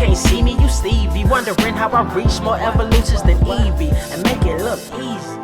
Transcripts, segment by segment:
can't see me, you Stevie. Wondering how I reach more evolutions than Evie and make it look easy.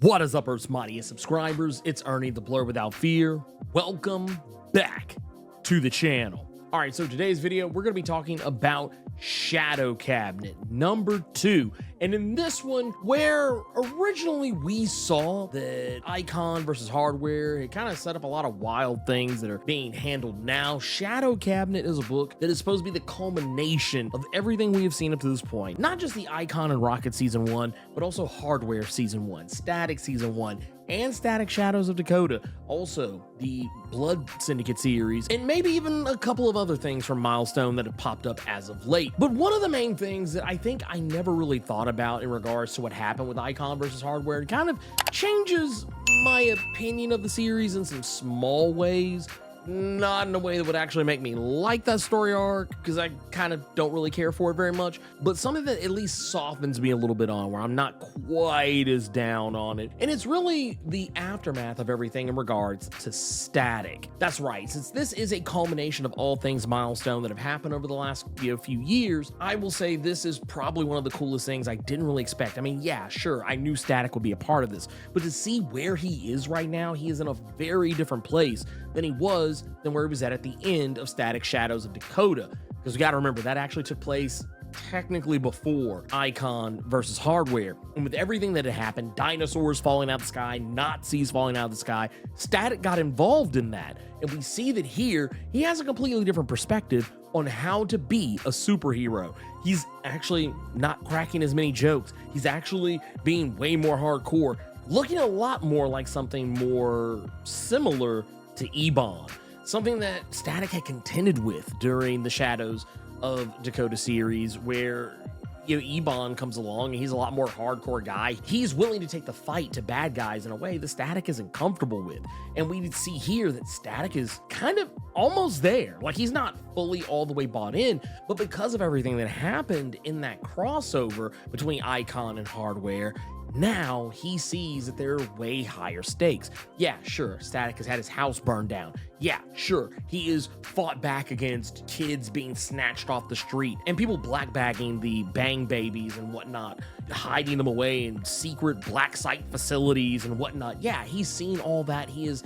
What is up, Earth's mightiest subscribers? It's Ernie, the Blerd without fear. Welcome back to the channel. All right, so today's video, we're going to be talking about Shadow Cabinet number 2. And in this one, where originally we saw that Icon versus Hardware, it kind of set up a lot of wild things that are being handled now. Shadow Cabinet is a book that is supposed to be the culmination of everything we have seen up to this point. Not just the Icon and Rocket Season 1, but also Hardware Season 1, Static Season 1, and Static Shadows of Dakota, also the Blood Syndicate series, and maybe even a couple of other things from Milestone that have popped up as of late. But one of the main things that I think I never really thought about in regards to what happened with Icon versus Hardware, it kind of changes my opinion of the series in some small ways. Not in a way that would actually make me like that story arc, because I kind of don't really care for it very much, but something that at least softens me a little bit on where I'm not quite as down on it. And it's really the aftermath of everything in regards to Static. That's right, since this is a culmination of all things Milestone that have happened over the last few years, I will say this is probably one of the coolest things I didn't really expect. I mean, yeah, sure, I knew Static would be a part of this, but to see where he is right now, he is in a very different place than he was than where he was at the end of Static Shadows of Dakota. Because we got to remember, that actually took place technically before Icon versus Hardware. And with everything that had happened, dinosaurs falling out of the sky, Nazis falling out of the sky, Static got involved in that. And we see that here, he has a completely different perspective on how to be a superhero. He's actually not cracking as many jokes. He's actually being way more hardcore, looking a lot more like something more similar to Ebon, something that Static had contended with during the Shadows of Dakota series, where Ebon comes along and he's a lot more hardcore guy. He's willing to take the fight to bad guys in a way that Static isn't comfortable with. And we see here that Static is kind of almost there. Like, he's not fully all the way bought in, but because of everything that happened in that crossover between Icon and Hardware, now he sees that there are way higher stakes. Yeah, sure, Static has had his house burned down. Yeah, sure, he is fought back against kids being snatched off the street and people blackbagging the bang babies and whatnot, hiding them away in secret black site facilities and whatnot. Yeah, he's seen all that. He has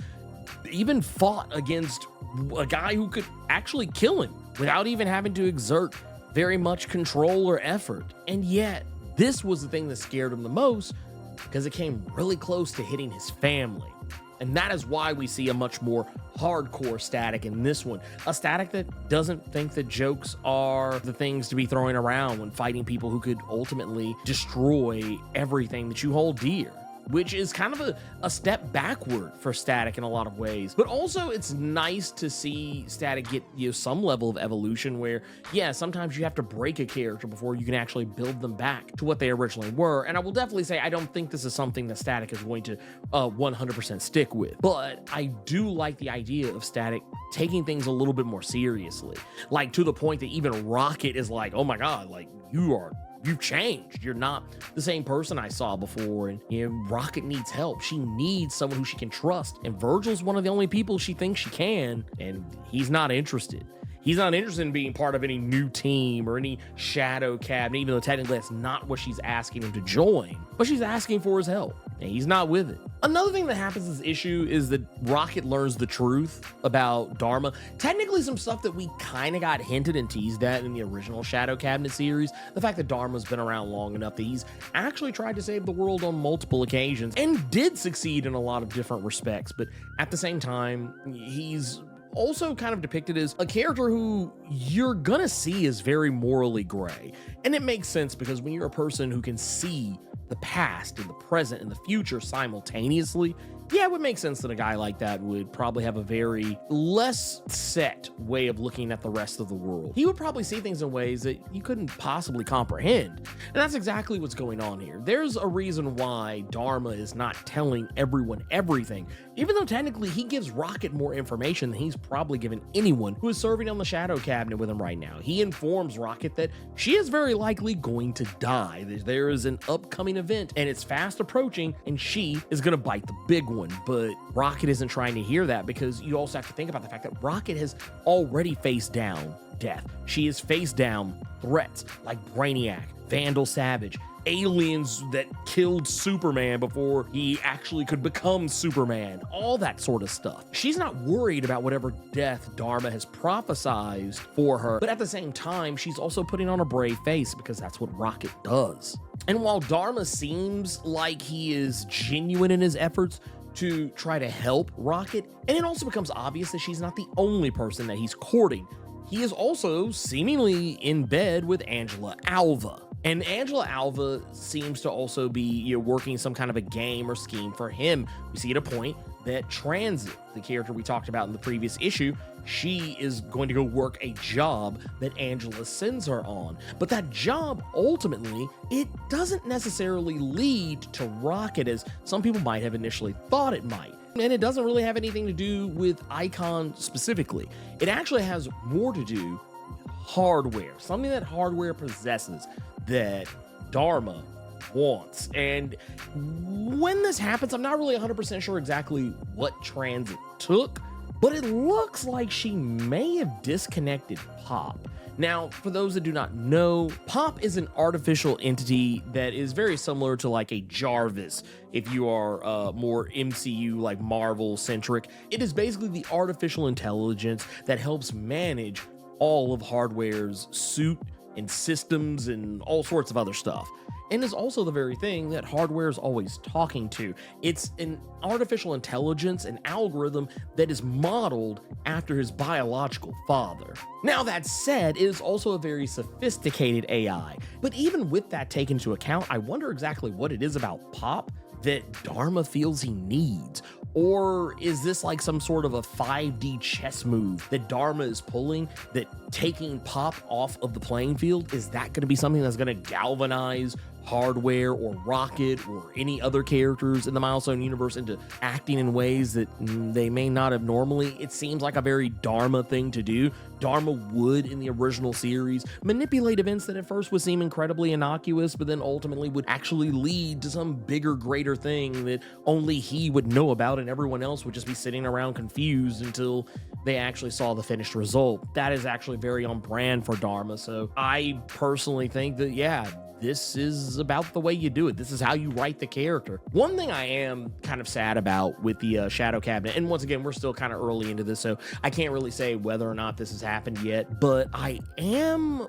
even fought against a guy who could actually kill him without even having to exert very much control or effort. And yet, this was the thing that scared him the most, because it came really close to hitting his family. And that is why we see a much more hardcore Static in this one. A Static that doesn't think that jokes are the things to be throwing around when fighting people who could ultimately destroy everything that you hold dear, which is kind of a step backward for Static in a lot of ways. But also, it's nice to see Static get some level of evolution where, yeah, sometimes you have to break a character before you can actually build them back to what they originally were. And I will definitely say, I don't think this is something that Static is going to 100% stick with. But I do like the idea of Static taking things a little bit more seriously. Like, to the point that even Rocket is like, oh my God, like, you've changed. You're not the same person I saw before. And Rocket needs help. She needs someone who she can trust. And Virgil's one of the only people she thinks she can, and he's not interested. He's not interested in being part of any new team or any Shadow Cabinet, even though technically that's not what she's asking him to join. But she's asking for his help, and he's not with it. Another thing that happens in this issue is that Rocket learns the truth about Dharma. Technically, some stuff that we kind of got hinted and teased at in the original Shadow Cabinet series. The fact that Dharma's been around long enough that he's actually tried to save the world on multiple occasions and did succeed in a lot of different respects. But at the same time, he's also kind of depicted as a character who you're gonna see is very morally gray. And it makes sense, because when you're a person who can see the past and the present and the future simultaneously, yeah, it would make sense that a guy like that would probably have a very less set way of looking at the rest of the world. He would probably see things in ways that you couldn't possibly comprehend. And that's exactly what's going on here. There's a reason why Dharma is not telling everyone everything, even though technically he gives Rocket more information than he's probably given anyone who is serving on the Shadow Cabinet with him right now. He informs Rocket that she is very likely going to die. There is an upcoming event and it's fast approaching, and she is going to bite the big one. But Rocket isn't trying to hear that, because you also have to think about the fact that Rocket has already faced down death. She has faced down threats like Brainiac, Vandal Savage, aliens that killed Superman before he actually could become Superman, all that sort of stuff. She's not worried about whatever death Dharma has prophesized for her, but at the same time, she's also putting on a brave face because that's what Rocket does. And while Dharma seems like he is genuine in his efforts to try to help Rocket, and it also becomes obvious that she's not the only person that he's courting, he is also seemingly in bed with Angela Alva. And Angela Alva seems to also be working some kind of a game or scheme for him. We see at a point that Transit, the character we talked about in the previous issue, she is going to go work a job that Angela sends her on. But that job, ultimately, it doesn't necessarily lead to Rocket as some people might have initially thought it might. And it doesn't really have anything to do with Icon specifically. It actually has more to do with hardware, something that hardware possesses that Dharma wants. And when this happens, I'm not really 100% sure exactly what Transit took, but it looks like she may have disconnected Pop. Now, for those that do not know, Pop is an artificial entity that is very similar to like a Jarvis if you are more MCU, like Marvel centric. It is basically the artificial intelligence that helps manage all of Hardware's suit and systems and all sorts of other stuff, and is also the very thing that Hardware is always talking to. It's an artificial intelligence, an algorithm that is modeled after his biological father. Now, that said, it is also a very sophisticated AI, but even with that taken into account, I wonder exactly what it is about Pop that Dharma feels he needs. Or is this like some sort of a 5D chess move that Dharma is pulling, that taking Pop off of the playing field, is that going to be something that's going to galvanize Hardware or Rocket or any other characters in the Milestone universe into acting in ways that they may not have normally? It seems like a very Dharma thing to do. Dharma would, in the original series, manipulate events that at first would seem incredibly innocuous, but then ultimately would actually lead to some bigger, greater thing that only he would know about, and everyone else would just be sitting around confused until they actually saw the finished result. That is actually very on brand for Dharma. So I personally think that, yeah, this is about the way you do it. This is how you write the character. One thing I am kind of sad about with the Shadow Cabinet, and once again, we're still kind of early into this, so I can't really say whether or not this has happened yet, but I am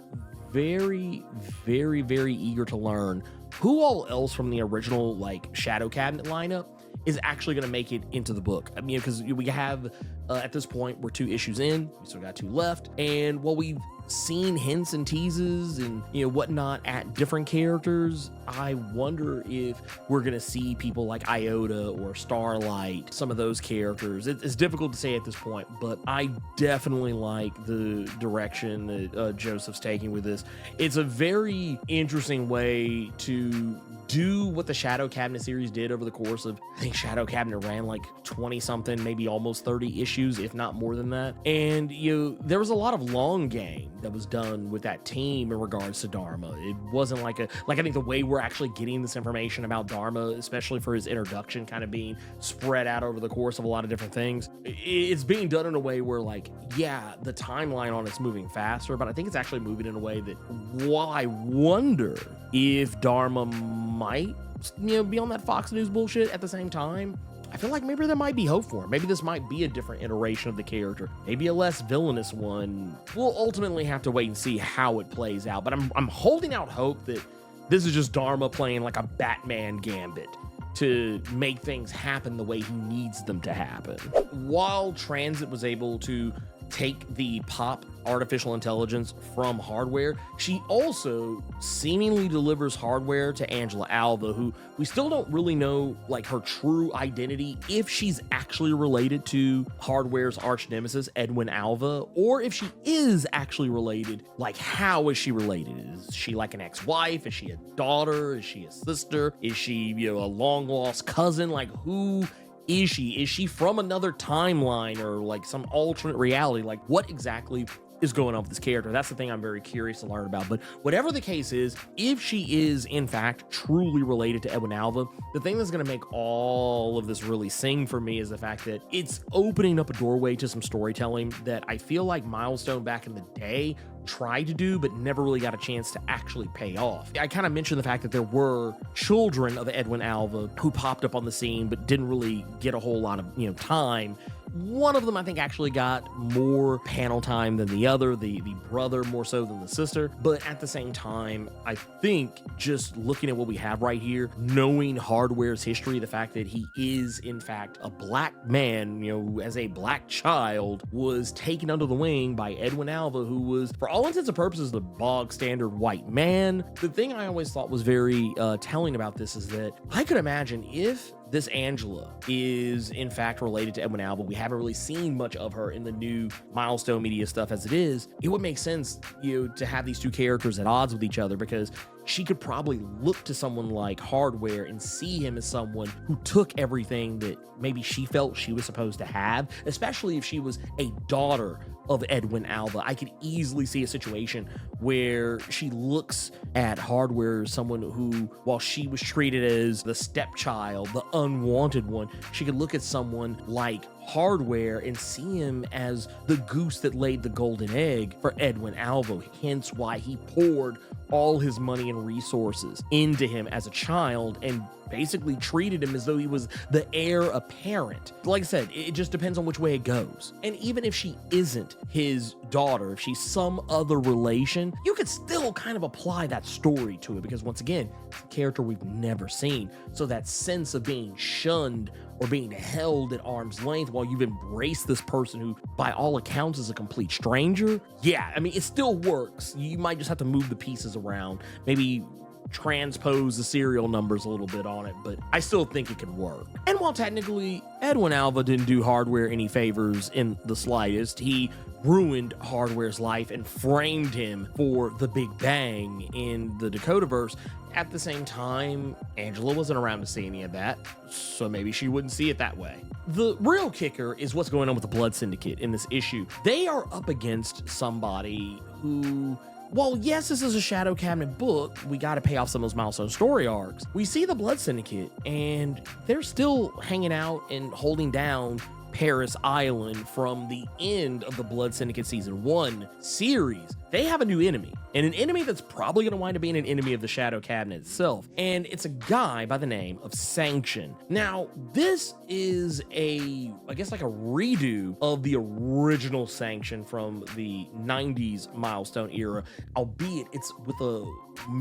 very, very, very eager to learn who all else from the original like Shadow Cabinet lineup is actually going to make it into the book. I mean, because we have, at this point, we're 2 issues in, we still got 2 left, and while we've seen hints and teases and whatnot at different characters, I wonder if we're gonna see people like Iota or Starlight, some of those characters. It's difficult to say at this point, but I definitely like the direction that Joseph's taking with this. It's a very interesting way to do what the Shadow Cabinet series did over the course of, I think Shadow Cabinet ran like 20 something, maybe almost 30 issues, if not more than that. And there was a lot of long game that was done with that team in regards to Dharma. It wasn't like I think the way we're actually getting this information about Dharma, especially for his introduction kind of being spread out over the course of a lot of different things, it's being done in a way where, like, yeah, the timeline on it's moving faster, but I think it's actually moving in a way that, while I wonder if Dharma might be on that Fox News bullshit, at the same time, I feel like maybe there might be hope for him. Maybe this might be a different iteration of the character, maybe a less villainous one. We'll ultimately have to wait and see how it plays out, but I'm holding out hope that this is just Dharma playing like a Batman gambit to make things happen the way he needs them to happen. While Transit was able to take the Pop artificial intelligence from Hardware, she also seemingly delivers Hardware to Angela Alva, who we still don't really know like her true identity, if she's actually related to Hardware's arch nemesis Edwin Alva, or if she is actually related. Like, how is she related? Is she like an ex-wife? Is she a daughter? Is she a sister? Is she a long lost cousin? Like, who is she? Is she from another timeline or like some alternate reality? Like, what exactly is going on with this character. That's the thing I'm very curious to learn about. But whatever the case is, if she is in fact truly related to Edwin Alva, the thing that's going to make all of this really sing for me is the fact that it's opening up a doorway to some storytelling that I feel like Milestone back in the day tried to do but never really got a chance to actually pay off. I kind of mentioned the fact that there were children of Edwin Alva who popped up on the scene but didn't really get a whole lot of time. One of them, I think, actually got more panel time than the other, the brother more so than the sister. But at the same time, I think just looking at what we have right here, knowing Hardware's history, the fact that he is, in fact, a black man, as a black child, was taken under the wing by Edwin Alva, who was, for all intents and purposes, the bog standard white man. The thing I always thought was very telling about this is that I could imagine if this Angela is in fact related to Edwin Alva. We haven't really seen much of her in the new Milestone Media stuff as it is. It would make sense, to have these two characters at odds with each other, because she could probably look to someone like Hardware and see him as someone who took everything that maybe she felt she was supposed to have, especially if she was a daughter of Edwin Alva. I could easily see a situation where she looks at Hardware as someone who, while she was treated as the stepchild, the unwanted one, she could look at someone like Hardware and see him as the goose that laid the golden egg for Edwin Alva, hence why he poured all his money and resources into him as a child and basically treated him as though he was the heir apparent. Like I said, it just depends on which way it goes. And even if she isn't his daughter, if she's some other relation, you could still kind of apply that story to it, because once again, it's a character we've never seen. So that sense of being shunned or being held at arm's length while you've embraced this person who, by all accounts, is a complete stranger. Yeah, I mean, it still works. You might just have to move the pieces around, maybe transpose the serial numbers a little bit on it, but I still think it could work. And while technically Edwin Alva didn't do Hardware any favors in the slightest, he ruined Hardware's life and framed him for the Big Bang in the Dakotaverse. At the same time, Angela wasn't around to see any of that, so maybe she wouldn't see it that way. The real kicker is what's going on with the Blood Syndicate in this issue. They are up against somebody who, well, yes, this is a Shadow Cabinet book, we got to pay off some of those Milestone story arcs. We see the Blood Syndicate, and they're still hanging out and holding down Paris Island from the end of the Blood Syndicate Season 1 series. They have a new enemy, and an enemy that's probably going to wind up being an enemy of the Shadow Cabinet itself, and it's a guy by the name of Sanction. Now, this is I guess like a redo of the original Sanction from the 90s Milestone era, albeit it's with a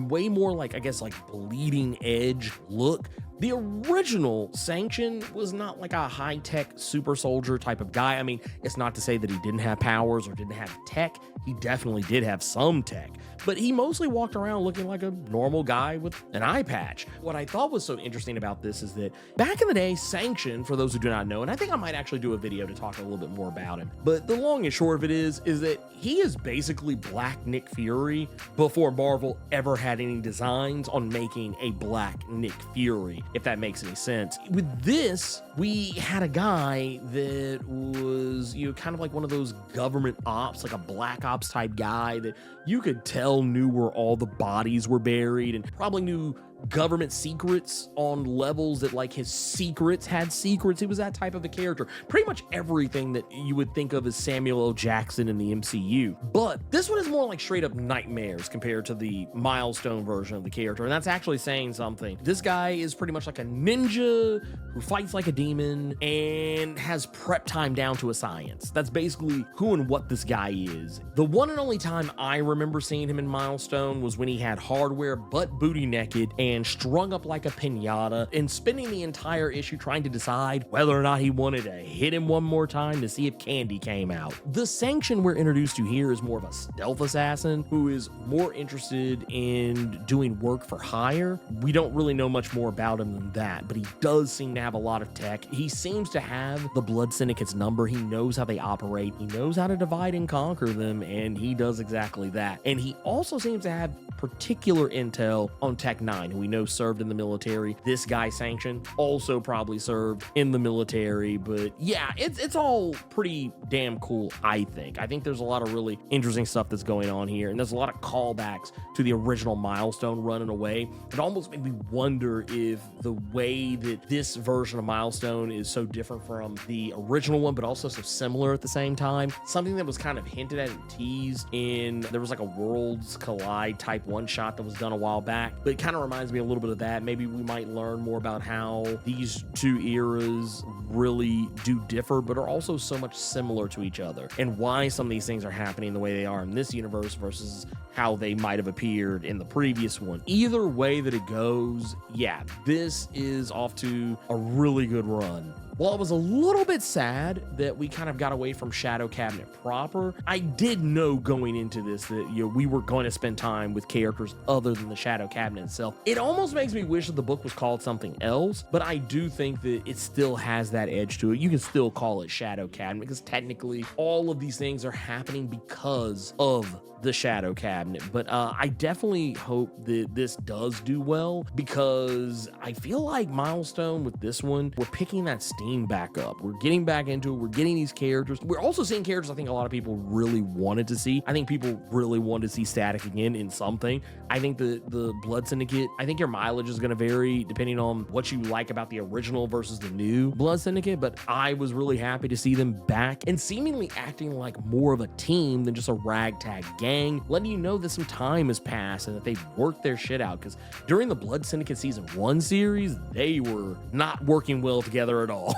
way more like, I guess, like bleeding edge look. The original Sanction was not like a high-tech super soldier type of guy. I mean, it's not to say that he didn't have powers or didn't have tech. He definitely did have some tech, but he mostly walked around looking like a normal guy with an eye patch. What I thought was so interesting about this is that back in the day, Sanction, for those who do not know, and I think I might actually do a video to talk a little bit more about him, but the long and short of it is that he is basically Black Nick Fury before Marvel ever had any designs on making a Black Nick Fury, if that makes any sense. With this, we had a guy that was, kind of like one of those government ops, like a black ops type guy that you could tell knew where all the bodies were buried and probably knew government secrets on levels that like his secrets had secrets. He was that type of a character. Pretty much everything that you would think of as Samuel L. Jackson in the MCU. But this one is more like straight up nightmares compared to the Milestone version of the character. And that's actually saying something. This guy is pretty much like a ninja who fights like a demon and has prep time down to a science. That's basically who and what this guy is. The one and only time I remember seeing him in Milestone was when he had Hardware butt booty naked and strung up like a piñata and spending the entire issue trying to decide whether or not he wanted to hit him one more time to see if candy came out. The Sanction we're introduced to here is more of a stealth assassin who is more interested in doing work for hire. We don't really know much more about him than that, but he does seem to have a lot of tech. He seems to have the Blood Syndicate's number. He knows how they operate. He knows how to divide and conquer them, and he does exactly that. And he also seems to have particular intel on Tech 9, who we know served in the military. This guy Sanction also probably served in the military, but yeah, it's all pretty damn cool, I think. I think there's a lot of really interesting stuff that's going on here, and there's a lot of callbacks to the original Milestone run in a way. It almost made me wonder if the way that this version of Milestone is so different from the original one, but also so similar at the same time. Something that was kind of hinted at and teased in, there was like a Worlds Collide type one shot that was done a while back, but it kind of reminds me a little bit of that. Maybe we might learn more about how these two eras really do differ, but are also so much similar to each other, and why some of these things are happening the way they are in this universe versus how they might have appeared in the previous one. Either way that it goes, yeah, this is off to a really good run. While I was a little bit sad that we kind of got away from Shadow Cabinet proper, I did know going into this that, you know, we were going to spend time with characters other than the Shadow Cabinet itself. It almost makes me wish that the book was called something else, but I do think that it still has that edge to it. You can still call it Shadow Cabinet because technically all of these things are happening because of the Shadow Cabinet. But I definitely hope that this does do well, because I feel like Milestone with this one, we're picking that steam back up. We're getting back into it. We're getting these characters. We're also seeing characters I think a lot of people really wanted to see. I think people really wanted to see Static again in something. I think the Blood Syndicate, I think your mileage is going to vary depending on what you like about the original versus the new Blood Syndicate, but I was really happy to see them back and seemingly acting like more of a team than just a ragtag gang, letting you know that some time has passed and that they've worked their shit out, because during the Blood Syndicate Season 1 series, they were not working well together at all.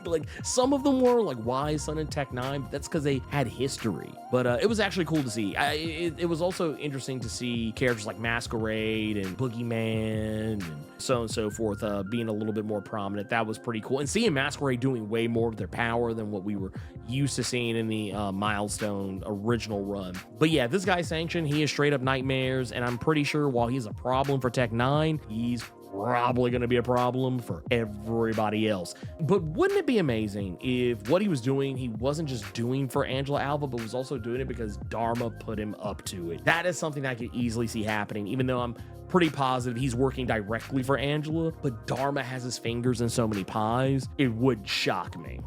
Like, some of them were like Wise, Sun, and Tech 9, but that's because they had history. But it was actually cool to see. It was also interesting to see characters like Masquerade and Boogeyman and so on and so forth being a little bit more prominent. That was pretty cool. And seeing Masquerade doing way more of their power than what we were used to seeing in the Milestone original run. But yeah, this guy Sanction, he is straight up nightmares, and I'm pretty sure while he's a problem for Tech 9, he's probably going to be a problem for everybody else. But wouldn't it be amazing if what he was doing, he wasn't just doing for Angela Alva, but was also doing it because Dharma put him up to it? That is something that I could easily see happening, even though I'm pretty positive he's working directly for Angela, but Dharma has his fingers in so many pies, it would shock me.